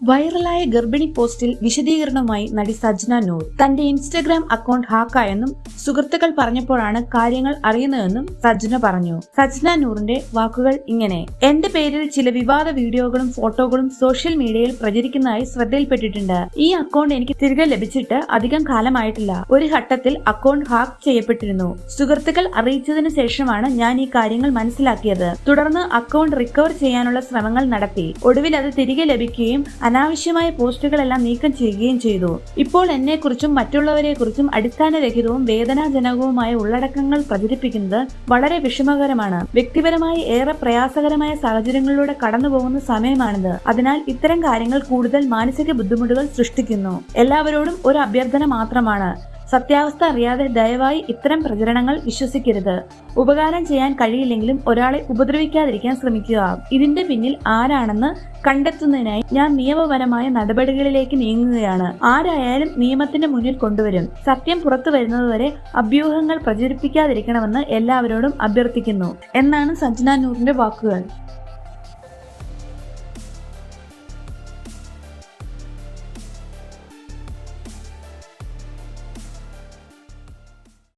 വൈറലായ ഗർഭിണി പോസ്റ്റിൽ വിശദീകരണവുമായി നടി സജ്ന നൂർ തന്റെ ഇൻസ്റ്റഗ്രാം അക്കൗണ്ട് ഹാക്കായെന്നും സുഹൃത്തുക്കൾ പറഞ്ഞപ്പോഴാണ് കാര്യങ്ങൾ അറിയുന്നതെന്നും സജ്ന പറഞ്ഞു. സജ്ന നൂറിന്റെ വാക്കുകൾ ഇങ്ങനെ: എന്റെ പേരിൽ ചില വിവാദ വീഡിയോകളും ഫോട്ടോകളും സോഷ്യൽ മീഡിയയിൽ പ്രചരിക്കുന്നതായി ശ്രദ്ധയിൽപ്പെട്ടിട്ടുണ്ട്. ഈ അക്കൗണ്ട് എനിക്ക് തിരികെ ലഭിച്ചിട്ട് അധികം കാലമായിട്ടില്ല. ഒരു ഘട്ടത്തിൽ അക്കൗണ്ട് ഹാക്ക് ചെയ്യപ്പെട്ടിരുന്നു. സുഹൃത്തുക്കൾ അറിയിച്ചതിന് ശേഷമാണ് ഞാൻ ഈ കാര്യങ്ങൾ മനസ്സിലാക്കിയത്. തുടർന്ന് അക്കൗണ്ട് റിക്കവർ ചെയ്യാനുള്ള ശ്രമങ്ങൾ നടത്തി. ഒടുവിൽ അത് തിരികെ ലഭിക്കുകയും അനാവശ്യമായ പോസ്റ്റുകളെല്ലാം നീക്കം ചെയ്യുകയും ചെയ്തു. ഇപ്പോൾ എന്നെക്കുറിച്ചും മറ്റുള്ളവരെക്കുറിച്ചും അടിസ്ഥാനരഹിതവും വേദനാജനകവുമായ ഉള്ളടക്കങ്ങൾ പ്രചരിപ്പിക്കുന്നത് വളരെ വിഷമകരമാണ്. വ്യക്തിപരമായി ഏറെ പ്രയാസകരമായ സാഹചര്യങ്ങളിലൂടെ കടന്നുപോകുന്ന സമയമാണിത്. അതിനാൽ ഇത്തരം കാര്യങ്ങൾ കൂടുതൽ മാനസിക ബുദ്ധിമുട്ടുകൾ സൃഷ്ടിക്കുന്നു. എല്ലാവരോടും ഒരു അഭ്യർത്ഥന മാത്രമാണ്: സത്യാവസ്ഥ അറിയാതെ ദയവായി ഇത്തരം പ്രചരണങ്ങൾ വിശ്വസിക്കരുത്. ഉപകാരം ചെയ്യാൻ കഴിയില്ലെങ്കിലും ഒരാളെ ഉപദ്രവിക്കാതിരിക്കാൻ ശ്രമിക്കുക. ഇതിന്റെ പിന്നിൽ ആരാണെന്ന് കണ്ടെത്തുന്നതിനായി ഞാൻ നിയമപരമായ നടപടികളിലേക്ക് നീങ്ങുകയാണ്. ആരായാലും നിയമത്തിന്റെ മുന്നിൽ കൊണ്ടുവരും. സത്യം പുറത്തു വരുന്നതുവരെ അഭ്യൂഹങ്ങൾ പ്രചരിപ്പിക്കാതിരിക്കണമെന്ന് എല്ലാവരോടും അഭ്യർത്ഥിക്കുന്നു എന്നാണ് സജ്ന നൂറിന്റെ വാക്കുകൾ.